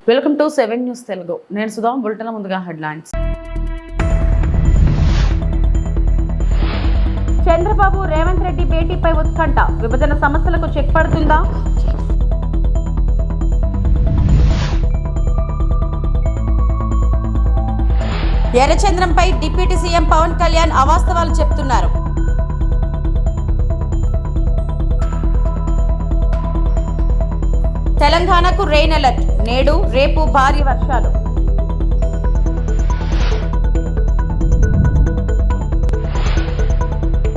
Welcome to 7 news Telugu. నేను Sudha. Bulletin ముందుగా headlines. Chandrababu Revanth Reddy భేటీపై ఉత్కంఠ. విభజన సమస్యలకు చెక్ పడుతుందా? ఎర్రచంద్రంపై డిప్యూటీ సీఎం పవన్ కళ్యాణ్ అవాస్తవాలు చెప్తున్నారు. తెలంగాణకు రెయిన్ అలర్ట్. నేడు రేపు భారీ వర్షాలు.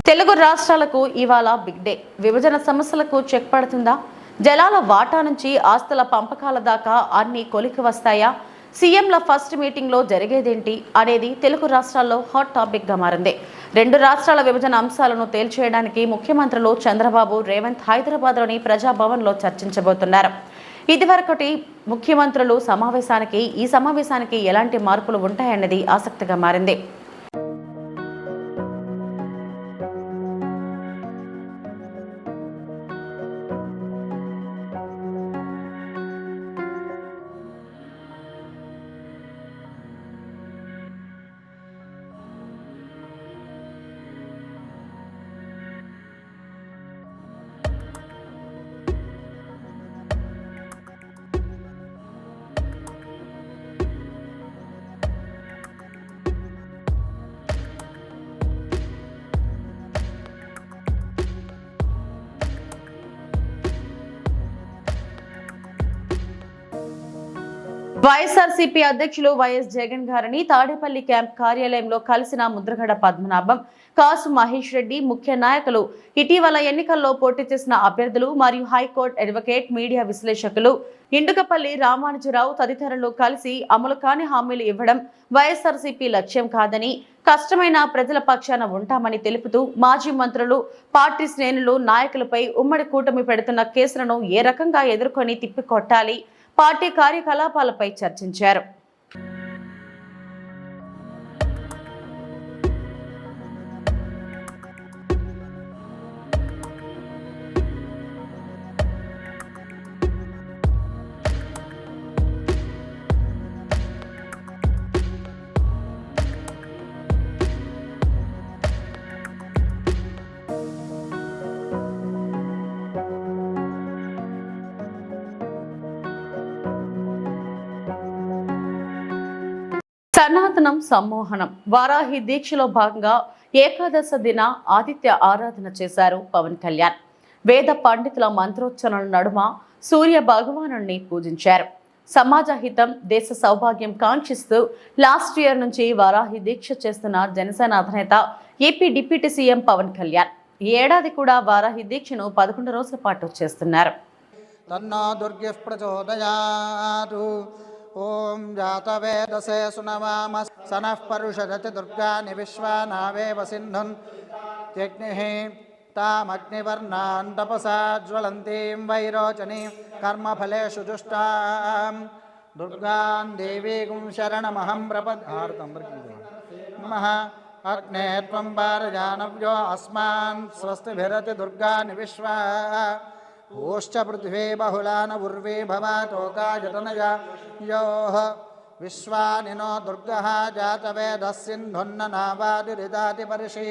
తెలుగు రాష్ట్రాలకు ఇవాళ బిగ్ డే. విభజన సమస్యలకు చెక్ పడుతుందా? జలాల వాటా నుంచి ఆస్తుల పంపకాల దాకా అన్ని కొలికి వస్తాయా? సీఎంల ఫస్ట్ మీటింగ్లో జరిగేదేంటి అనేది తెలుగు రాష్ట్రాల్లో హాట్ టాపిక్గా మారింది. రెండు రాష్ట్రాల విభజన అంశాలను తేల్చేయడానికి ముఖ్యమంత్రులు చంద్రబాబు, రేవంత్ హైదరాబాద్లోని ప్రజాభవన్లో చర్చించబోతున్నారు. ఇదివరకటి ముఖ్యమంత్రులు ఈ సమావేశానికి ఎలాంటి మార్పులు ఉంటాయన్నది ఆసక్తిగా మారింది. వైఎస్ఆర్సీపీ అధ్యక్షులు వైఎస్ జగన్ గారిని తాడేపల్లి క్యాంప్ కార్యాలయంలో కలిసిన ముద్రగడ పద్మనాభం, కాసు మహేష్ రెడ్డి, ముఖ్య నాయకులు, ఇటీవల ఎన్నికల్లో పోటీ చేసిన అభ్యర్థులు మరియు హైకోర్టు అడ్వకేట్, మీడియా విశ్లేషకులు ఇండుకపల్లి రామానుజరావు తదితరులు కలిసి అమలు కాని హామీలు ఇవ్వడం వైఎస్ఆర్సీపీ లక్ష్యం కాదని, కష్టమైన ప్రజల పక్షాన ఉంటామని తెలుపుతూ మాజీ మంత్రులు, పార్టీ శ్రేణులు, నాయకులపై ఉమ్మడి కూటమి పెడుతున్న కేసులను ఏ రకంగా ఎదుర్కొని తిప్పికొట్టాలి, పార్టీ కార్యకలాపాలపై చర్చించారు. సనాతనం సమ్మోహనం వారాహి దీక్షలో భాగంగా ఏకాదశ దిన ఆదిత్య ఆరాధన చేశారు పవన్ కళ్యాణ్. వేద పండితుల మంత్రోచ్చరణల నడుమ సూర్య భగవానుడిని పూజించారు. సమాజ హితం, దేశ సౌభాగ్యం కాంక్షిస్తూ లాస్ట్ ఇయర్ నుంచి వారాహి దీక్ష చేస్తున్న జనసేన అధినేత, AP deputy CM Pawan Kalyan ఈ ఏడాది కూడా వారాహి దీక్షను 11 రోజుల పాటు చేస్తున్నారు. ఓం జాతవేదసే సునవామ సనః పరుషదతి దుర్గాని విశ్వానావేవ సింధున్ జగ్నిః తామగ్నివర్ణాన్ తపసా జ్వలంతీం వైరోచనీం కర్మఫలేషు జుష్టాం దుర్గాన్ దేవీగుం శరణమహం ప్రపద్యార్థం నమః. అగ్నే త్వం పారజానవ్యో అస్మాన్ స్వస్తిభిరతి దుర్గాని విశ్వా ఓశ్చ పృథివీ బహుళాన ఉర్వీ భవాతోకాయతనయా యోః విశ్వానినో దుర్గః జాతవేదః సింధున్ననావాదిరిదాతి పర్షి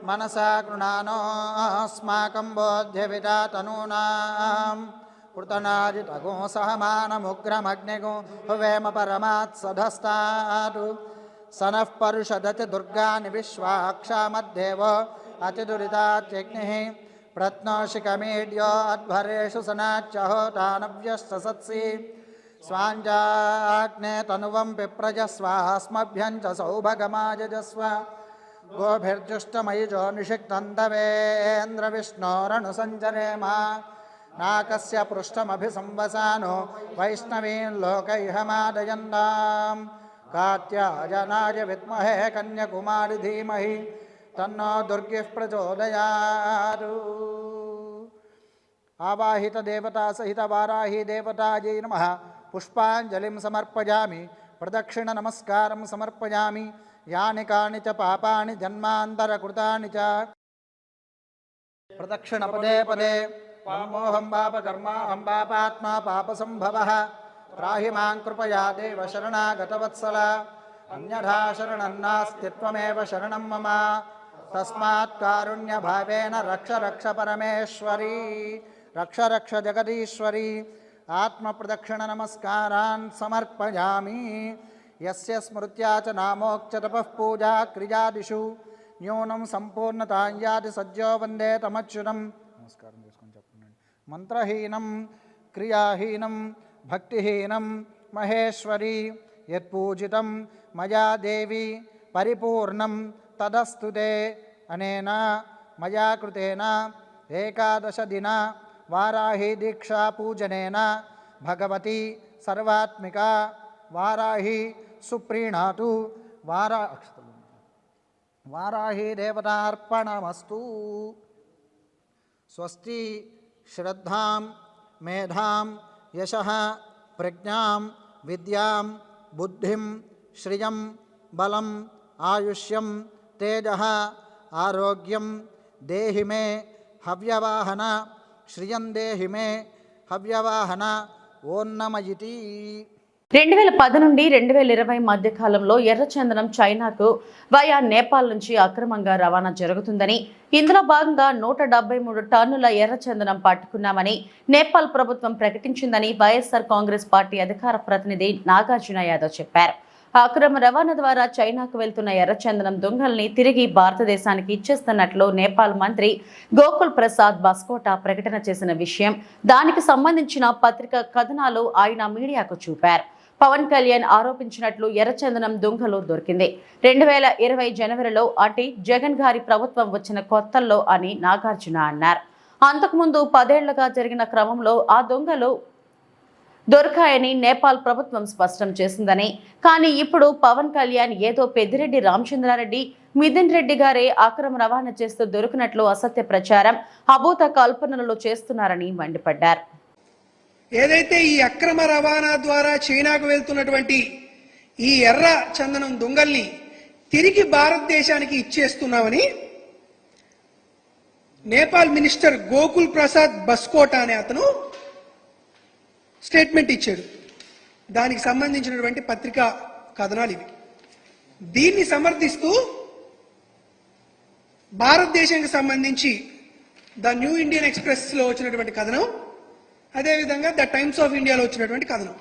మనసా గృణానోస్మాకం బోధ్యవిదా తనూనాం కృతనాజితగో సహమానముగ్రమగ్నిగో హువేమ పరమాత్సధస్తాతు సనః పరుషదతి దుర్గాని విశ్వాక్షామద్దేవో అతిదురితాత్యగ్నిః ప్రత్నోషికమీడ్యో అధ్వరేషు సనాచ్చహోతానవ్యస్తసత్సి స్వాంజాగ్నే తనువం పిప్రజస్వాస్మభ్యం చ సౌభగమాజస్వ గోభిర్జుష్టమయుజో నిషిక్తందవేంద్ర విష్ణోరణు సంచరేమ నాకస్య పృష్టమభిసంవసానో వైష్ణవీన్ లోకైహమాదయందాం కాత్యాయనాయ విద్మహే కన్యకుమారి ధీమహి తన్నో దుర్గిః ప్రచోదయాత్. ఆవాహిత దేవతా సహిత వారాహి దేవతాయై నమః. పుష్పాంజలిం సమర్పయామి, ప్రదక్షిణ నమస్కారం సమర్పయామి. యాని కాని చ పాపాని జన్మాంతరకృతాని చ ప్రదక్షిణ పదే పదే పామోహం పాపకర్మాహం పాపాత్మా పాపసంభవః త్రాహి మాం కృపయా దేవ శరణాగతవత్సల అన్యథా శరణం నాస్తి త్వమేవ శరణం మమ తస్మాత్ కారుణ్యభావేన రక్ష రక్ష పరమేశ్వరీ రక్ష రక్ష జగదీశ్వరీ ఆత్మప్రదక్షిణ నమస్కారాన్ సమర్పయామి యస్య స్మృత్యా చ నామోక్త తపః పూజా క్రియాదిషు న్యూనం సంపూర్ణతాం యాతి సజ్జో వందే తమచ్యుతం నమస్కారం చేసుకొని చెప్పండి మంత్రహీనం క్రియాహీనం భక్తిహీనం మహేశ్వరీ యత్పూజితం మయా దేవి పరిపూర్ణం తదస్తుతే అనేన మయా కృతేన ఏకాదశ దిన వారాహి దీక్షా పూజనేన భగవతి సర్వాత్మిక వారాహి సుప్రీణాతు వారాహి దేవతార్పణమస్తు స్వస్తి శ్రద్ధాం మేధాం యశః ప్రజ్ఞాం విద్యాం బుద్ధిం శ్రియం బలం ఆయుష్యం తేజః ఆరోగ్యం దేహి మే హవ్యవాహన శ్రియం దేహి మే హవ్యవాహన ఓన్నమయితి 2010 నుండి 2020 మధ్య కాలంలో ఎర్రచందనం చైనాకు వయా నేపాల్ నుంచి అక్రమంగా రవాణా జరుగుతుందని ఇందులో భాగంగా 173 టన్నుల ఎర్రచందనం పట్టుకున్నామని నేపాల్ ప్రభుత్వం ప్రకటించిందని వైఎస్ఆర్ కాంగ్రెస్ పార్టీ అధికార ప్రతినిధి నాగార్జున యాదవ్ చెప్పారు. అక్రమ రవాణా ద్వారా చైనాకు వెళ్తున్న ఎర్రచందనం దొంగల్ని తిరిగి భారతదేశానికి ఇచ్చేస్తున్నట్లు నేపాల్ మంత్రి గోకుల్ ప్రసాద్ బస్కోటా ప్రకటన చేసిన విషయం, దానికి సంబంధించిన పత్రికా కథనాలు ఆయన మీడియాకు చూపారు. పవన్ కళ్యాణ్ ఆరోపించినట్లు ఎర్రచందనం దొంగలు దొరికింది 2020 జనవరిలో అంటే జగన్ గారి ప్రభుత్వం వచ్చిన కొత్తల్లో అని నాగార్జున అన్నారు. అంతకుముందు 10 ఏళ్లుగా జరిగిన క్రమంలో ఆ దొంగలు దొరికాయని నేపాల్ ప్రభుత్వం స్పష్టం చేసిందని, కానీ ఇప్పుడు పవన్ కళ్యాణ్ ఏదో పెద్దిరెడ్డి రామచంద్రారెడ్డి మిథున్ రెడ్డి గారే అక్రమ రవాణా చేస్తూ దొరికినట్లు అసత్య ప్రచారం అభూత కల్పనలు చేస్తున్నారని మండిపడ్డారు. ఏదైతే ఈ అక్రమ రవాణా ద్వారా చైనాకు వెళ్తున్నటువంటి ఈ ఎర్ర చందనం దొంగల్ని తిరిగి భారతదేశానికి ఇచ్చేస్తున్నామని నేపాల్ మినిస్టర్ గోకుల్ ప్రసాద్ బస్కోటా అనే అతను స్టేట్మెంట్ ఇచ్చాడు. దానికి సంబంధించినటువంటి పత్రికా కథనాలు ఇవి. దీన్ని సమర్థిస్తూ భారతదేశానికి సంబంధించి ద న్యూ ఇండియన్ ఎక్స్ప్రెస్ లో వచ్చినటువంటి కథనం, అదేవిధంగా ద టైమ్స్ ఆఫ్ ఇండియాలో వచ్చినటువంటి కథనం.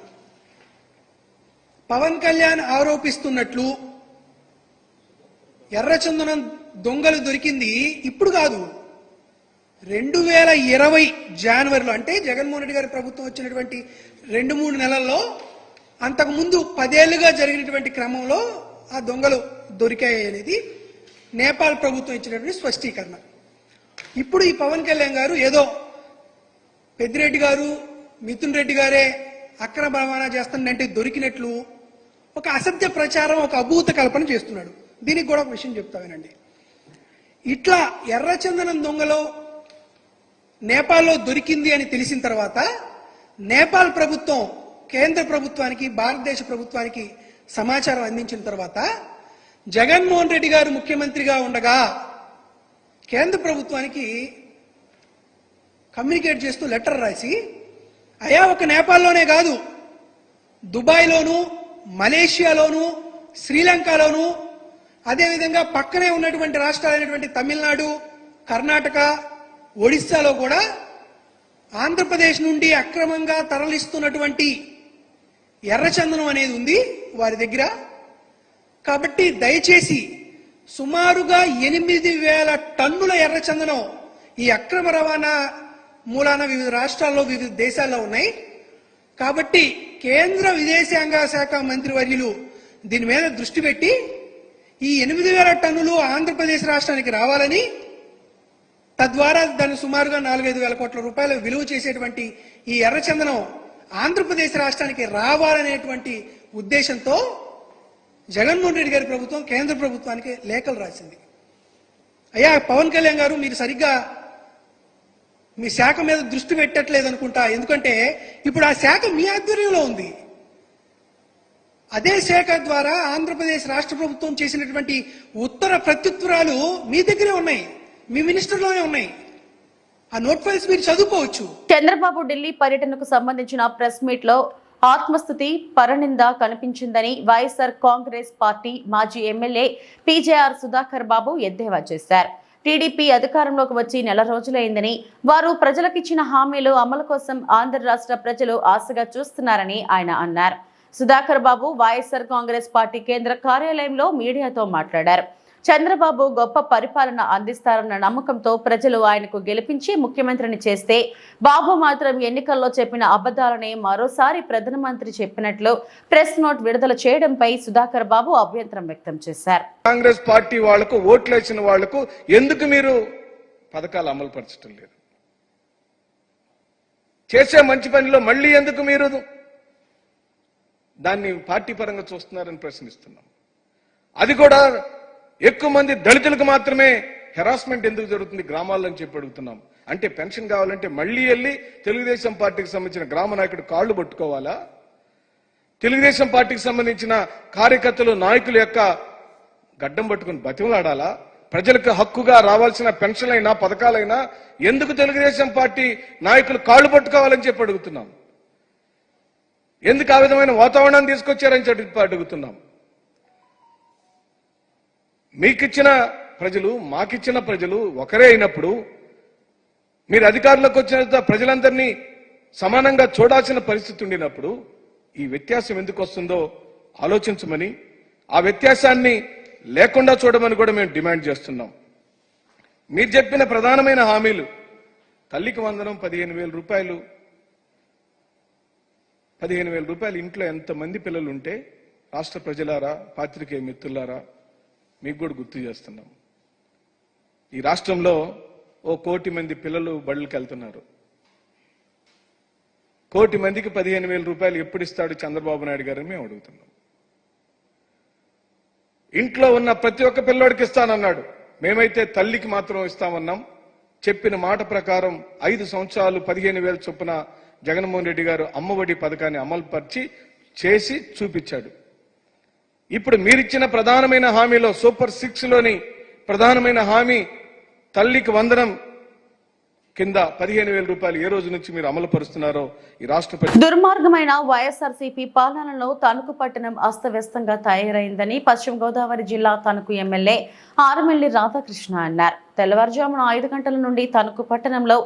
పవన్ కళ్యాణ్ ఆరోపిస్తున్నట్లు ఎర్రచందనం దొంగలు దొరికింది ఇప్పుడు కాదు, 2020 జనవరిలో, అంటే జగన్మోహన్ రెడ్డి గారి ప్రభుత్వం వచ్చినటువంటి 2-3 నెలల్లో అంతకుముందు 10 ఏళ్లుగా జరిగినటువంటి క్రమంలో ఆ దొంగలు దొరికాయి అనేది నేపాల్ ప్రభుత్వం ఇచ్చినటువంటి స్పష్టీకరణ. ఇప్పుడు ఈ పవన్ కళ్యాణ్ గారు ఏదో పెద్దిరెడ్డి గారు మిథున్ రెడ్డి గారే అక్రమ రవాణా చేస్తానంటే దొరికినట్లు ఒక అసత్య ప్రచారం, ఒక అభూత కల్పన చేస్తున్నాడు. దీనికి కూడా ఒక విషయం చెప్తావేనండి. ఇట్లా ఎర్రచందనం దొంగలో నేపాల్లో దొరికింది అని తెలిసిన తర్వాత నేపాల్ ప్రభుత్వం కేంద్ర ప్రభుత్వానికి, భారతదేశ ప్రభుత్వానికి సమాచారం అందించిన తర్వాత జగన్మోహన్ రెడ్డి గారు ముఖ్యమంత్రిగా ఉండగా కేంద్ర ప్రభుత్వానికి కమ్యూనికేట్ చేస్తూ లెటర్ రాసి, అయా ఒక నేపాల్లోనే కాదు, దుబాయ్లోను, మలేషియాలోను, శ్రీలంకలోను, అదేవిధంగా పక్కనే ఉన్నటువంటి రాష్ట్రాలైనటువంటి తమిళనాడు, కర్ణాటక, ఒడిస్సాలో కూడా ఆంధ్రప్రదేశ్ నుండి అక్రమంగా తరలిస్తున్నటువంటి ఎర్రచందనం అనేది ఉంది వారి దగ్గర. కాబట్టి దయచేసి సుమారుగా 8,000 టన్నుల ఎర్రచందనం ఈ అక్రమ రవాణా మూలాన వివిధ రాష్ట్రాల్లో, వివిధ దేశాల్లో ఉన్నాయి. కాబట్టి కేంద్ర విదేశాంగ శాఖ మంత్రివర్యులు దీని మీద దృష్టి పెట్టి ఈ 8,000 టన్నులు ఆంధ్రప్రదేశ్ రాష్ట్రానికి రావాలని, తద్వారా దాన్ని సుమారుగా 4-5 వేల కోట్ల రూపాయలు విలువ చేసేటువంటి ఈ ఎర్రచందనం ఆంధ్రప్రదేశ్ రాష్ట్రానికి రావాలనేటువంటి ఉద్దేశంతో జగన్మోహన్ రెడ్డి గారి ప్రభుత్వం కేంద్ర ప్రభుత్వానికి లేఖలు రాసింది. అయ్యా పవన్ కళ్యాణ్ గారు, మీరు సరిగ్గా మీ శాఖ మీద దృష్టి పెట్టట్లేదు అనుకుంటా, ఎందుకంటే ఇప్పుడు ఆ శాఖ మీ ఆధ్వర్యంలో ఉంది. అదే శాఖ ద్వారా ఆంధ్రప్రదేశ్ రాష్ట్ర ప్రభుత్వం చేసినటువంటి ఉత్తర ప్రత్యుత్తరాలు మీ దగ్గరే ఉన్నాయి, మీ మినిస్టర్లోనే ఉన్నాయి. ఆ నోట్ ఫైల్స్ మీరు చదువుకోవచ్చు. చంద్రబాబు ఢిల్లీ పర్యటనకు సంబంధించిన ప్రెస్ మీట్ లో ఆత్మస్థుతి పరనింద కనిపించిందని వైఎస్ఆర్ కాంగ్రెస్ పార్టీ మాజీ ఎమ్మెల్యే పీజేఆర్ సుధాకర్ బాబు ఎద్దేవా చేశారు. టీడీపీ అధికారంలోకి వచ్చి నెల రోజులైందని, వారు ప్రజలకిచ్చిన హామీలు అమలు కోసం ఆంధ్ర రాష్ట్ర ప్రజలు ఆశగా చూస్తున్నారని ఆయన అన్నారు. సుధాకర్ బాబు వైఎస్ఆర్ కాంగ్రెస్ పార్టీ కేంద్ర కార్యాలయంలో మీడియాతో మాట్లాడారు. చంద్రబాబు గొప్ప పరిపాలన అందిస్తారన్న నమ్మకంతో ప్రజలు ఆయనకు గెలిపించి ముఖ్యమంత్రిని చేస్తే, బాబు మాత్రం ఎన్నికల్లో చెప్పిన అబద్ధాలనే మరోసారి ప్రధానమంత్రి చెప్పినట్లు ప్రెస్ నోట్ విడుదల చేయడంపై సుధాకర్ బాబు అభ్యంతరం వ్యక్తం చేశారు. కాంగ్రెస్ పార్టీ వాళ్లకు ఓట్లేసిన వాళ్లకు ఎందుకు మీరు పథకాలు అమలు పరచడం లేదు? చేసే మంచి పనిలో మళ్ళీ ఎందుకు మీరు దాన్ని పార్టీ పరంగా చూస్తున్నారని ప్రశ్నిస్తున్నాం. అది కూడా ఎక్కువ మంది దళితులకు మాత్రమే హెరాస్మెంట్ ఎందుకు జరుగుతుంది గ్రామాల్లో అని చెప్పి అడుగుతున్నాం. అంటే పెన్షన్ కావాలంటే మళ్ళీ వెళ్ళి తెలుగుదేశం పార్టీకి సంబంధించిన గ్రామ నాయకుడు కాళ్లు పట్టుకోవాలా? తెలుగుదేశం పార్టీకి సంబంధించిన కార్యకర్తలు నాయకుల యొక్క గడ్డం పట్టుకుని బతిమలాడాలా? ప్రజలకు హక్కుగా రావాల్సిన పెన్షన్ అయినా పథకాలైనా ఎందుకు తెలుగుదేశం పార్టీ నాయకులు కాళ్లు పట్టుకోవాలని చెప్పి అడుగుతున్నాం. ఎందుకు ఆ విధమైన వాతావరణాన్ని తీసుకొచ్చారని చెప్పి అడుగుతున్నాం. మీకిచ్చిన ప్రజలు మాకిచ్చిన ప్రజలు ఒకరే అయినప్పుడు మీరు అధికారంలోకి వచ్చిన ప్రజలందరినీ సమానంగా చూడాల్సిన పరిస్థితి ఉండినప్పుడు ఈ వ్యత్యాసం ఎందుకు వస్తుందో ఆలోచించమని, ఆ వ్యత్యాసాన్ని లేకుండా చూడమని కూడా మేము డిమాండ్ చేస్తున్నాం. మీరు చెప్పిన ప్రధానమైన హామీలు తల్లికి వందనం 15,000 రూపాయలు. 15,000 రూపాయలు ఇంట్లో ఎంతమంది పిల్లలు ఉంటే రాష్ట్ర ప్రజలారా, పాత్రికేయ మిత్రులారా మీకు కూడా గుర్తు చేస్తున్నాం. ఈ రాష్ట్రంలో 1 కోటి మంది పిల్లలు బడులకు వెళ్తున్నారు. 1 కోటి మందికి 15,000 రూపాయలు ఎప్పుడు ఇస్తాడు చంద్రబాబు నాయుడు గారని మేము అడుగుతున్నాం. ఇంట్లో ఉన్న ప్రతి ఒక్క పిల్లోడికి ఇస్తానన్నాడు. మేమైతే తల్లికి మాత్రం ఇస్తామన్నాం. చెప్పిన మాట ప్రకారం 5 సంవత్సరాలు 15,000 చొప్పున జగన్మోహన్ రెడ్డి గారు అమ్మఒడి పథకాన్ని అమలు పరిచి చేసి చూపించాడు. ఇప్పుడు మీరిచ్చిన ప్రధానమైన హామీలో సూపర్ 6 లోని ప్రధానమైన హామీ తల్లికి వందనం కింద 15,000 రూపాయలు ఏ రోజు నుంచి మీరు అమలు పరుస్తున్నారో ఈ రాష్ట్ర దుర్మార్గమైన వైఎస్ఆర్సీపీ పాలనలో తణుకు పట్టణం అస్తవ్యస్తంగా తయారైందని పశ్చిమ గోదావరి జిల్లా తణుకు ఎమ్మెల్యే ఆరుమిల్లి రాధాకృష్ణ అన్నారు. తెల్లవారుజామున 5 గంటల నుండి తణుకు పట్టణంలో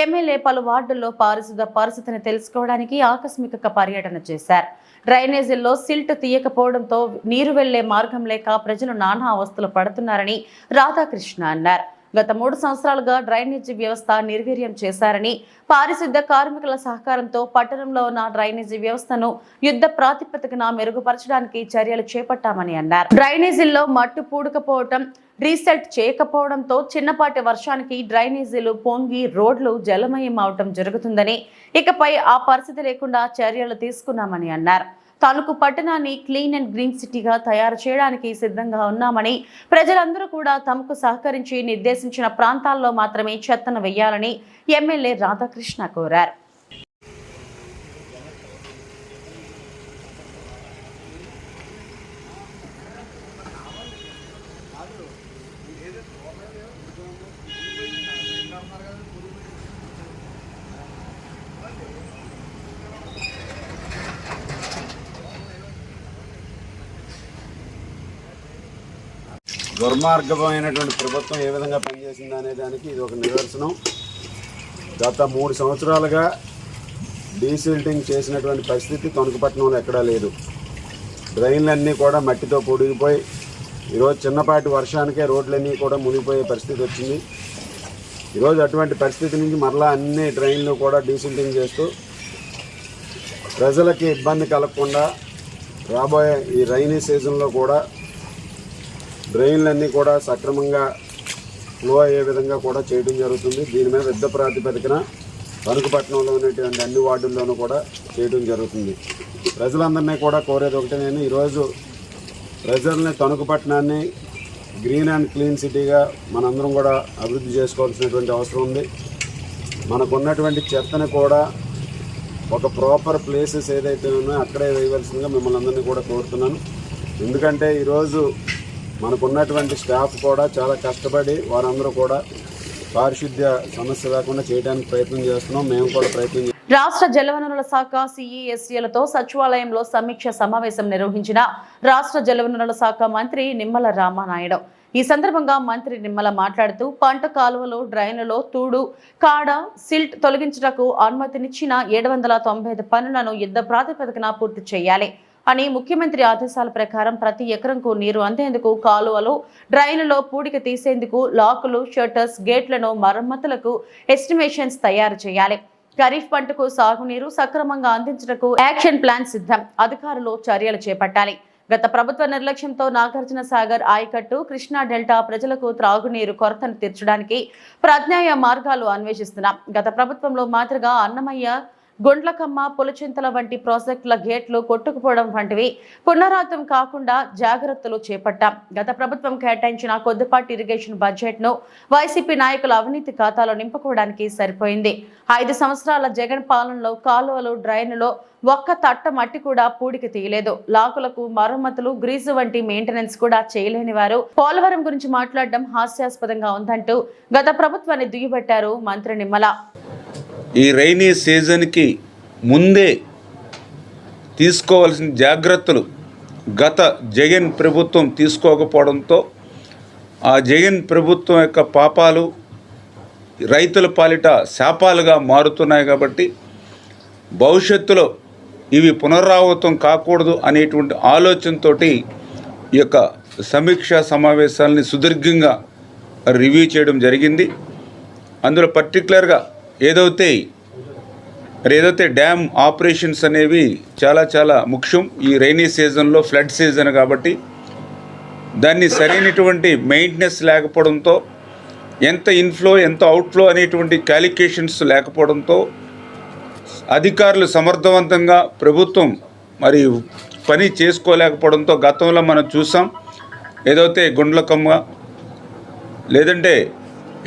ఎమ్మెల్యే పలు వార్డుల్లో పారిశుద్ధ పరిస్థితిని తెలుసుకోవడానికి ఆకస్మిక పర్యటన చేశారు. డ్రైనేజీల్లో సిల్ట్ తీయకపోవడంతో నీరు వెళ్లే మార్గం లేక ప్రజలు నానా అవస్థలు పడుతున్నారని రాధాకృష్ణ అన్నారు. గత 3 సంవత్సరాలుగా డ్రైనేజీ వ్యవస్థ నిర్వీర్యం చేశారని, పారిశుద్ధ్య కార్మికుల సహకారంతో పట్టణంలో ఉన్న డ్రైనేజీ వ్యవస్థను యుద్ధ ప్రాతిపదికన మెరుగుపరచడానికి చర్యలు చేపట్టామని అన్నారు. డ్రైనేజీల్లో మట్టు పూడకపోవటం, రీసెట్ చేయకపోవడంతో చిన్నపాటి వర్షానికి డ్రైనేజీలు పొంగి రోడ్లు జలమయం అవటం జరుగుతుందని, ఇకపై ఆ పరిస్థితి లేకుండా చర్యలు తీసుకున్నామని అన్నారు. తణుకు పట్టణాన్ని క్లీన్ అండ్ గ్రీన్ సిటీగా తయారు చేయడానికి సిద్ధంగా ఉన్నామని, ప్రజలందరూ కూడా తమకు సహకరించి నిర్దేశించిన ప్రాంతాల్లో మాత్రమే చెత్తను వేయాలని ఎమ్మెల్యే రాధాకృష్ణ కోరారు. దుర్మార్గమైనటువంటి ప్రభుత్వం ఏ విధంగా పనిచేసింది అనే దానికి ఇది ఒక నిదర్శనం. గత 3 సంవత్సరాలుగా డీసిల్టింగ్ చేసినటువంటి పరిస్థితి తణుకుపట్నంలో ఎక్కడా లేదు. డ్రైన్లన్నీ కూడా మట్టితో పొడిగిపోయి ఈరోజు చిన్నపాటి వర్షానికే రోడ్లన్నీ కూడా మునిగిపోయే పరిస్థితి వచ్చింది. ఈరోజు అటువంటి పరిస్థితి నుంచి మరలా అన్ని డ్రైన్లు కూడా డీసిల్టింగ్ చేస్తూ ప్రజలకి ఇబ్బంది కలగకుండా రాబోయే ఈ రైనీ సీజన్లో కూడా డ్రైన్లన్నీ కూడా సక్రమంగా ఫ్లో అయ్యే విధంగా కూడా చేయడం జరుగుతుంది. దీని మీద యుద్ధ ప్రాతిపదికన తణుకుపట్నంలో ఉన్నటువంటి అన్ని వార్డుల్లోనూ కూడా చేయడం జరుగుతుంది. ప్రజలందరినీ కూడా కోరేది ఒకటే, నేను ఈరోజు ప్రజల్ని తణుకుపట్నాన్ని గ్రీన్ అండ్ క్లీన్ సిటీగా మనందరం కూడా అభివృద్ధి చేసుకోవాల్సినటువంటి అవసరం ఉంది. మనకున్నటువంటి చెత్తని కూడా ఒక ప్రాపర్ ప్లేసెస్ ఏదైతే ఉన్నాయో అక్కడే వేయవలసిందిగా మిమ్మల్ని అందరినీ కూడా కోరుతున్నాను. ఎందుకంటే ఈరోజు మనకున్నటువంటి స్టాఫ్ కూడా చాలా కష్టపడి వారందరూ కూడా పారిశుద్ధ్య సమస్య లేకుండా చేయడానికి ప్రయత్నం చేస్తున్నాం. మేము కూడా ప్రయత్నం రాష్ట్ర జలవనరుల శాఖ సిఈఎస్సీలతో సచివాలయంలో సమీక్ష సమావేశం నిర్వహించిన రాష్ట్ర జలవనరుల శాఖ మంత్రి నిమ్మల రామానాయుడు. ఈ సందర్భంగా మంత్రి నిమ్మల మాట్లాడుతూ పంట కాలువలు, డ్రైన్లలో తూడు, కాడ, సిల్ట్ తొలగించుటకు అనుమతినిచ్చిన 795 పనులను యుద్ధ ప్రాతిపదికన పూర్తి చేయాలి అని ముఖ్యమంత్రి ఆదేశాల ప్రకారం ప్రతి ఎకరంకు నీరు అందేందుకు కాలువలు, డ్రైన్లలో పూడిక తీసేందుకు లాకులు, షట్టర్స్, గేట్లను మరమ్మతులకు ఎస్టిమేషన్స్ తయారు చేయాలి. ఖరీఫ్ పంటకు సాగునీరు సక్రమంగా అందించడానికి యాక్షన్ ప్లాన్ సిద్ధం. అధికారులు చర్యలు చేపట్టాలి. గత ప్రభుత్వ నిర్లక్ష్యంతో నాగార్జున సాగర్ ఆయకట్టు, కృష్ణా డెల్టా ప్రజలకు త్రాగునీరు కొరతను తీర్చడానికి ప్రత్యామ్నాయ మార్గాలు అన్వేషిస్తున్నాం. గత ప్రభుత్వంలో మాదిరిగా అన్నమయ్య, గుండ్లకమ్మ, పులిచింతల వంటి ప్రాజెక్టుల గేట్లు కొట్టుకుపోవడం వంటివి పునరావృతం కాకుండా జాగ్రత్తలు చేపట్టాం. గత ప్రభుత్వం కేటాయించిన కొద్దిపాటి ఇరిగేషన్ బడ్జెట్ ను వైసీపీ నాయకుల అవినీతి ఖాతాలో నింపుకోవడానికి సరిపోయింది. 5 సంవత్సరాల జగన్ పాలనలో కాలువలు, డ్రైన్లలో ఒక్క తట్ట మట్టి కూడా పూడికి తీయలేదు. లాకులకు మరమ్మతులు, గ్రీజు వంటి మెయింటెనెన్స్ కూడా చేయలేని వారు పోలవరం గురించి మాట్లాడడం హాస్యాస్పదంగా ఉందంటూ గత ప్రభుత్వాన్ని దుయ్యబట్టారు మంత్రి నిమ్మల. ఈ రైనీ సీజన్కి ముందే తీసుకోవాల్సిన జాగ్రత్తలు గత జగన్ ప్రభుత్వం తీసుకోకపోవడంతో ఆ జగన్ ప్రభుత్వం యొక్క పాపాలు రైతుల పాలిట శాపాలుగా మారుతున్నాయి. కాబట్టి భవిష్యత్తులో ఇవి పునరావృతం కాకూడదు అనేటువంటి ఆలోచనతో ఈ యొక్క సమీక్షా సమావేశాలని సుదీర్ఘంగా రివ్యూ చేయడం జరిగింది. అందులో పర్టికులర్గా ఏదైతే డ్యామ్ ఆపరేషన్స్ అనేవి చాలా ముఖ్యం. ఈ రైనీ సీజన్లో ఫ్లడ్ సీజన్ కాబట్టి దాన్ని సరైనటువంటి మెయింటెనెన్స్ లేకపోవడంతో, ఎంత ఇన్ఫ్లో ఎంత అవుట్ఫ్లో అనేటువంటి క్యాలిక్యులేషన్స్ లేకపోవడంతో అధికారులు సమర్థవంతంగా ప్రభుత్వం మరి పని చేసుకోలేకపోవడంతో గతంలో మనం చూసాం. ఏదైతే గుండ్లకమ్మ లేదంటే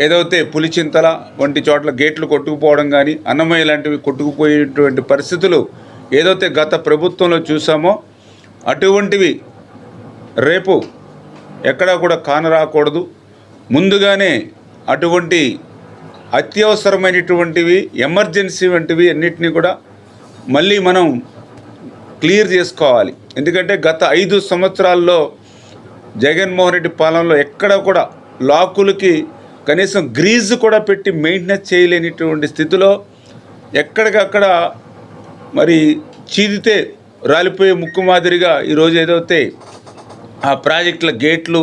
ఏదైతే పులిచింతల వంటి చోట్ల గేట్లు కొట్టుకుపోవడం కానీ, అన్నమయ్య లాంటివి కొట్టుకుపోయేటువంటి పరిస్థితులు ఏదైతే గత ప్రభుత్వంలో చూసామో అటువంటివి రేపు ఎక్కడా కూడా కానరాకూడదు. ముందుగానే అటువంటి అత్యవసరమైనటువంటివి, ఎమర్జెన్సీ వంటివి అన్నిటినీ కూడా మళ్ళీ మనం క్లియర్ చేసుకోవాలి. ఎందుకంటే గత 5 సంవత్సరాల్లో జగన్మోహన్ రెడ్డి పాలనలో ఎక్కడ కూడా లాకులకి కనీసం గ్రీజు కూడా పెట్టి మెయింటెనెన్స్ చేయలేనిటువంటి స్థితిలో ఎక్కడికక్కడ మరి చీదితే రాలిపోయే ముక్కు మాదిరిగా ఈరోజు ఏదైతే ఆ ప్రాజెక్టుల గేట్లు,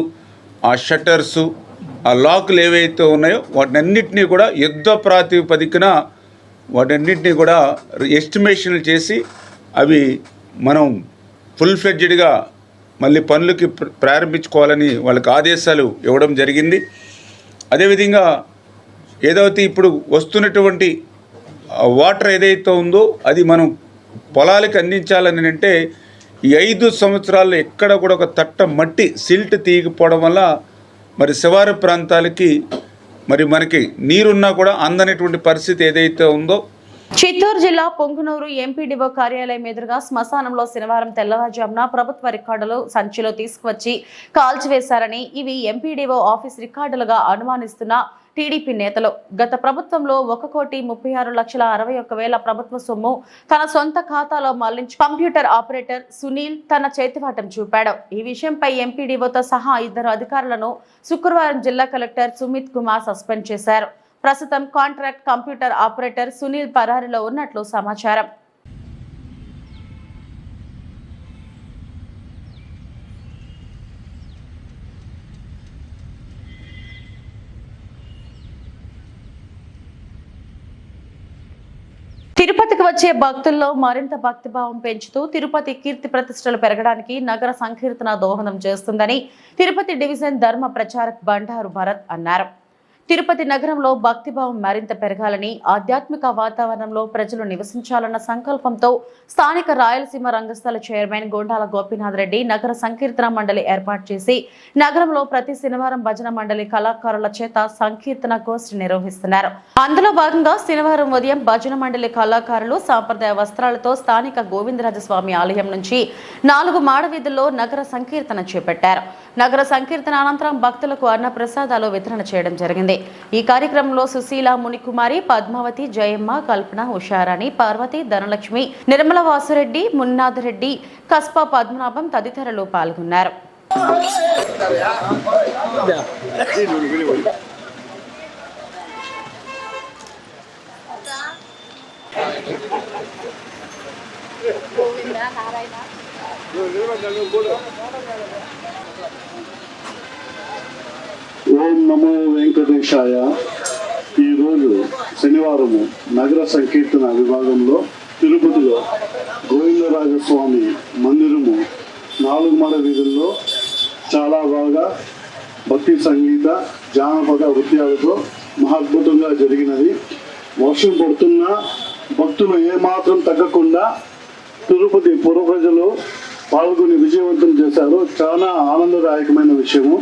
ఆ షట్టర్సు, ఆ లాకులు ఏవైతే ఉన్నాయో వాటినన్నింటినీ కూడా యుద్ధ ప్రాతిపదికన వాటన్నింటినీ కూడా ఎస్టిమేషన్లు చేసి అవి మనం ఫుల్ ఫ్లెడ్జ్డ్గా మళ్ళీ పనులకి ప్రారంభించుకోవాలని వాళ్ళకి ఆదేశాలు ఇవ్వడం జరిగింది. అదేవిధంగా ఏదైతే ఇప్పుడు వస్తున్నటువంటి వాటర్ ఏదైతే ఉందో అది మనం పొలాలకు అందించాలని అంటే ఈ 5 సంవత్సరాల్లో ఎక్కడ కూడా ఒక తట్ట మట్టి సిల్ట్ తీయకపోవడం వల్ల మరి శివారు ప్రాంతాలకి మరి మనకి నీరున్నా కూడా అందనటువంటి పరిస్థితి ఏదైతే ఉందో. చిత్తూరు జిల్లా పొంగునూరు ఎంపీడీఓ కార్యాలయం ఎదురుగా శ్మశానంలో శనివారం తెల్లవారుజామున ప్రభుత్వ రికార్డులు సంచిలో తీసుకువచ్చి కాల్చివేశారని, ఇవి ఎంపీడీఓ ఆఫీస్ రికార్డులుగా అనుమానిస్తున్న టీడీపీ నేతలు. గత ప్రభుత్వంలో 1,36,61,000 ప్రభుత్వ సొమ్ము తన సొంత ఖాతాలో మళ్లించి కంప్యూటర్ ఆపరేటర్ సునీల్ తన చేతివాటం చూపాడు. ఈ విషయంపై ఎంపీడీఓతో సహా 2 అధికారులను శుక్రవారం జిల్లా కలెక్టర్ సుమిత్ కుమార్ సస్పెండ్ చేశారు. ప్రస్తుతం కాంట్రాక్ట్ కంప్యూటర్ ఆపరేటర్ సునీల్ పరారీలో ఉన్నట్లు సమాచారం. తిరుపతికి వచ్చే భక్తుల్లో మరింత భక్తిభావం పెంచుతూ తిరుపతి కీర్తి ప్రతిష్టలు పెరగడానికి నగర సంకీర్తన దోహదం చేస్తుందని తిరుపతి డివిజన్ ధర్మ ప్రచారక్ బండారు భరత్ అన్నారు. తిరుపతి నగరంలో భక్తిభావం మరింత పెరగాలని, ఆధ్యాత్మిక వాతావరణంలో ప్రజలు నివసించాలన్న సంకల్పంతో స్థానిక రాయలసీమ రంగస్థల చైర్మన్ గోండాల గోపీనాథ్ రెడ్డి నగర సంకీర్తన మండలి ఏర్పాటు చేసి నగరంలో ప్రతి శనివారం భజన మండలి కళాకారుల చేత సంకీర్తన గోష్ఠి నిర్వహిస్తున్నారు. అందులో భాగంగా శనివారం ఉదయం భజన మండలి కళాకారులు సాంప్రదాయ వస్త్రాలతో స్థానిక గోవిందరాజస్వామి ఆలయం నుంచి 4 మాడవీధుల్లో నగర సంకీర్తన చేపట్టారు. నగర సంకీర్తన అనంతరం భక్తులకు అన్న ప్రసాదాలు వితరణ చేయడం జరిగింది. ఈ కార్యక్రమంలో సుశీల, మునికుమారి, పద్మావతి, జయమ్మ, కల్పన, ఉషారాణి, పార్వతి, ధనలక్ష్మి, నిర్మల వాసురెడ్డి, మున్నాథ్ రెడ్డి, కస్పా పద్మనాభం తదితరులు పాల్గొన్నారు. ఓం నమో వెంకటేశాయ. ఈరోజు శనివారము నగర సంకీర్తన విభాగంలో తిరుపతిలో గోవిందరాజస్వామి మందిరము 4 మాడ వీధుల్లో చాలా బాగా భక్తి సంగీత జానపద నృత్యాలతో మహాద్భుతంగా జరిగినది. వర్షం పడుతున్నా భక్తులు ఏమాత్రం తగ్గకుండా తిరుపతి పుర ప్రజలు పాల్గొని విజయవంతం చేశారు. చాలా ఆనందదాయకమైన విషయము.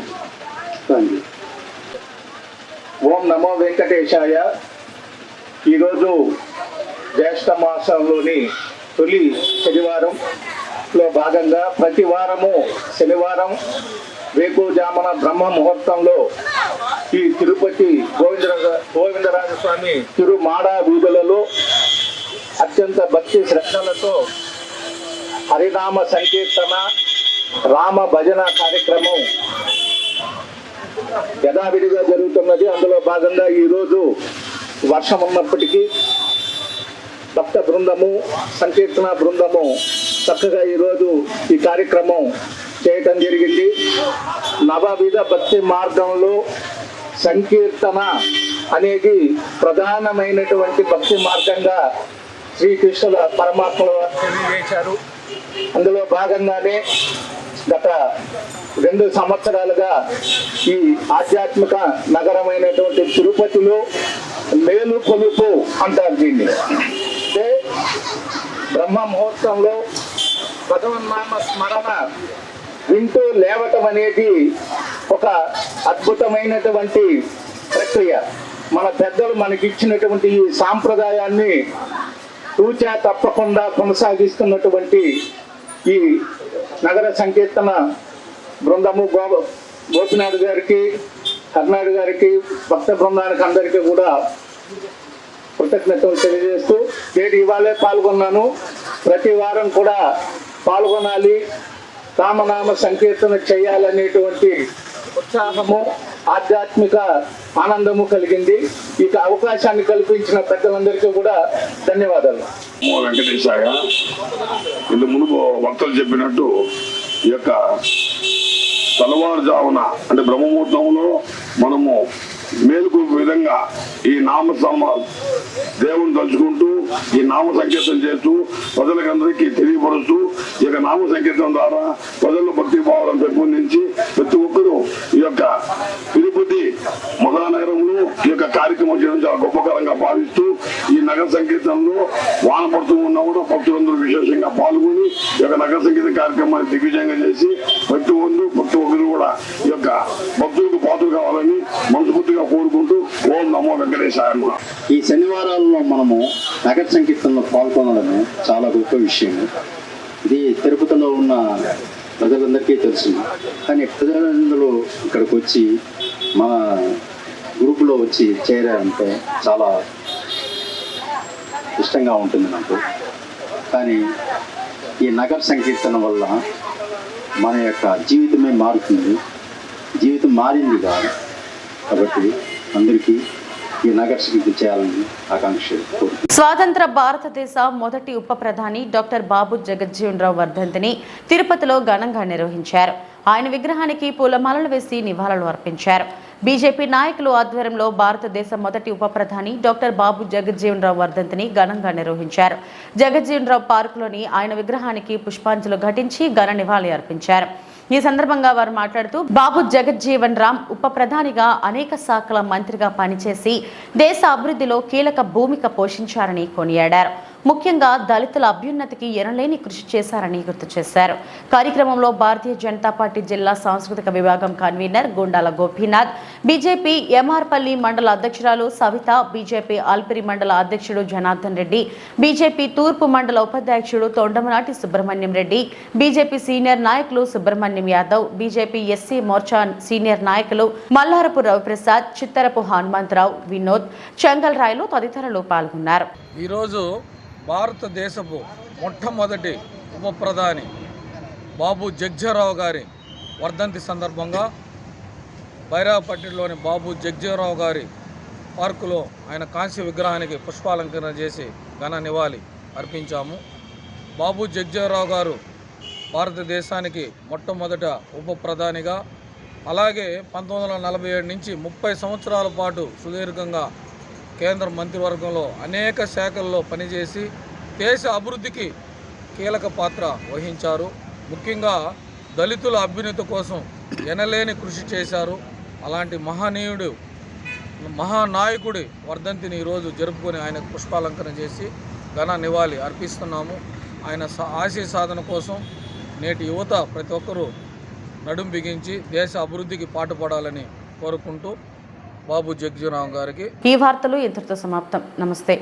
Thank you. ఓం నమో వెంకటేశాయ. ఈరోజు జ్యేష్ఠ మాసంలోని తొలి శనివారంలో భాగంగా ప్రతి వారము శనివారం వేకువజామున బ్రహ్మ ముహూర్తంలో ఈ తిరుపతి గోవిందరాజస్వామి తిరుమాడ వీధులలో అత్యంత భక్తి శ్రద్ధలతో హరినామ సంకీర్తన, రామ భజన కార్యక్రమం యథావిధిగా జరుగుతున్నది. అందులో భాగంగా ఈరోజు వర్షం ఉన్నప్పటికీ భక్త బృందము, సంకీర్తన బృందము చక్కగా ఈరోజు ఈ కార్యక్రమం చేయటం జరిగింది. నవవిధ భక్తి మార్గంలో సంకీర్తన అనేది ప్రధానమైనటువంటి భక్తి మార్గంగా శ్రీకృష్ణుల పరమాత్మల తెలియజేశారు. అందులో భాగంగానే గత 2 సంవత్సరాలుగా ఈ ఆధ్యాత్మిక నగరమైనటువంటి తిరుపతిలో మేలు కొలుపు అంటారు దీన్ని. అంటే బ్రహ్మ ముహూర్తంలో భగవన్నామ స్మరణ వింటూ లేవటం అనేది ఒక అద్భుతమైనటువంటి ప్రక్రియ. మన పెద్దలు మనకిచ్చినటువంటి ఈ సాంప్రదాయాన్ని తూచా తప్పకుండా కొనసాగిస్తున్నటువంటి ఈ నగర సంకీర్తన బృందము గోపినాథ్ గారికి, కర్ణాడు గారికి, భక్త బృందానికి అందరికీ కూడా కృతజ్ఞతలు తెలియజేస్తూ నేను ఇవాళే పాల్గొన్నాను. ప్రతి వారం కూడా పాల్గొనాలి, రామనామ సంకీర్తన చేయాలనేటువంటి ఉత్సాహము, ఆధ్యాత్మిక ఆనందము కలిగింది. ఇక అవకాశాన్ని కల్పించిన పెద్దలందరికీ కూడా ధన్యవాదాలు. వెంకటేశాయ. ఇందు మునుపు భక్తులు చెప్పినట్టు ఈ యొక్క తెల్లవారుజామున అంటే బ్రహ్మముహూర్తంలో మనము మేలుకు విధంగా ఈ దేవుని తలుచుకుంటూ ఈ నామ సంకీర్తన చేస్తూ ప్రజలకందరికీ తెలియపరుస్తూ ఈ యొక్క నామ సంకీర్తన ద్వారా ప్రజల్లో భక్తి భావాలను పెంపొందించి ప్రతి ఒక్కరూ ఈ యొక్క తిరుపతి మహానగరంలో ఈ యొక్క కార్యక్రమం చేయడం చాలా గొప్పకరంగా భావిస్తూ ఈ నగర సంకీర్తనలో వాన పడుతూ ఉన్నా కూడా భక్తులందరూ విశేషంగా పాల్గొని ఈ యొక్క నగర సంకీర్తన కార్యక్రమాన్ని దిగ్విజయంగా చేసి ప్రతి ఒక్కరు కూడా ఈ యొక్క భక్తులకు పాత్రలు కావాలని మనస్ఫూర్తిగా కోరుకుంటూ ఓం నమో వెంకటేశాయ. ఈ శనివారాల్లో మనము నగర సంకీర్తనలో పాల్గొనడము చాలా గొప్ప విషయం. ఇది తిరుపతిలో ఉన్న ప్రజలందరికీ తెలుసు. కానీ ప్రజలందరూ ఇక్కడికి వచ్చి మన గ్రూపులో వచ్చి చేరారంటే చాలా ఇష్టంగా ఉంటుంది నాకు. కానీ ఈ నగర సంకీర్తన వల్ల మన యొక్క జీవితమే మారుతుంది. జీవితం మారింది కాదు కాబట్టి అందరికీ ఈ నగర సంకీర్తన చేయాలని ఆకాంక్ష. స్వాతంత్ర భారతదేశ మొదటి ఉప ప్రధాని డాక్టర్ బాబు జగజ్జీవన్ రావు వర్ధంతిని తిరుపతిలో ఘనంగా నిర్వహించారు. ఆయన విగ్రహానికి పూలమాలలు వేసి నివాళులు అర్పించారు. బీజేపీ నాయకులు ఆధ్వర్యంలో భారతదేశ మొదటి ఉప ప్రధాని డాక్టర్ బాబు జగజ్జీవన్ రావు వర్ధంతిని ఘనంగా నిర్వహించారు. జగజ్జీవన్ రావు పార్కులోని ఆయన విగ్రహానికి పుష్పాంజలి ఘటించి ఘన నివాళి అర్పించారు. ఈ సందర్భంగా వారు మాట్లాడుతూ బాబు జగజ్జీవన్ రామ్ ఉప ప్రధానిగా అనేక శాఖల మంత్రిగా పనిచేసి దేశ అభివృద్ధిలో కీలక భూమిక పోషించారని కొనియాడారు. ముఖ్యంగా దళితుల అభ్యున్నతికి ఎనలేని కృషి చేశారని గుర్తు చేశారు. కార్యక్రమంలో భారతీయ జనతా పార్టీ జిల్లా సాంస్కృతిక విభాగం కన్వీనర్ గుండాల గోపీనాథ్, బీజేపీ ఎంఆర్పల్లి మండల అధ్యక్షురాలు సవిత, బీజేపీ ఆల్పిరి మండల అధ్యక్షుడు జనార్దన్ రెడ్డి, బీజేపీ తూర్పు మండల ఉపాధ్యక్షుడు తొండమనాటి సుబ్రహ్మణ్యం రెడ్డి, బీజేపీ సీనియర్ నాయకులు Subrahmanyam Yadav, BJP SC Morcha senior నాయకులు మల్లారపు రవిప్రసాద్, చిత్తరపు హనుమంతరావు, వినోద్, చెంగల్ రాయలు తదితరులు పాల్గొన్నారు. ఈరోజు భారతదేశపు మొట్టమొదటి ఉప ప్రధాని బాబు జగ్జీవన్రావు గారి వర్ధంతి సందర్భంగా బైరాపట్టిలోని బాబు జగ్జీవన్రావు గారి పార్కులో ఆయన కాంస్య విగ్రహానికి పుష్పాలంకరణ చేసి ఘన నివాళి అర్పించాము. బాబు జగ్జీవన్రావు గారు భారతదేశానికి మొట్టమొదట ఉప ప్రధానిగా, అలాగే 1947 నుంచి 30 సంవత్సరాల పాటు సుదీర్ఘంగా కేంద్ర మంత్రివర్గంలో అనేక శాఖల్లో పనిచేసి దేశ అభివృద్ధికి కీలక పాత్ర వహించారు. ముఖ్యంగా దళితుల అభ్యున్నతి కోసం ఎనలేని కృషి చేశారు. అలాంటి మహానాయకుడి వర్ధంతిని ఈరోజు జరుపుకొని ఆయనకు పుష్పాలంకరణ చేసి ఘన నివాళి అర్పిస్తున్నాము. ఆయన ఆశయ సాధన కోసం నేటి యువత ప్రతి ఒక్కరూ నడుం బిగించి దేశ అభివృద్ధికి పాటుపడాలని కోరుకుంటూ బాబు జగ్జీవన్రావు గారికి ఈ వార్తలు ఇంతటితో సమాప్తం. నమస్తే.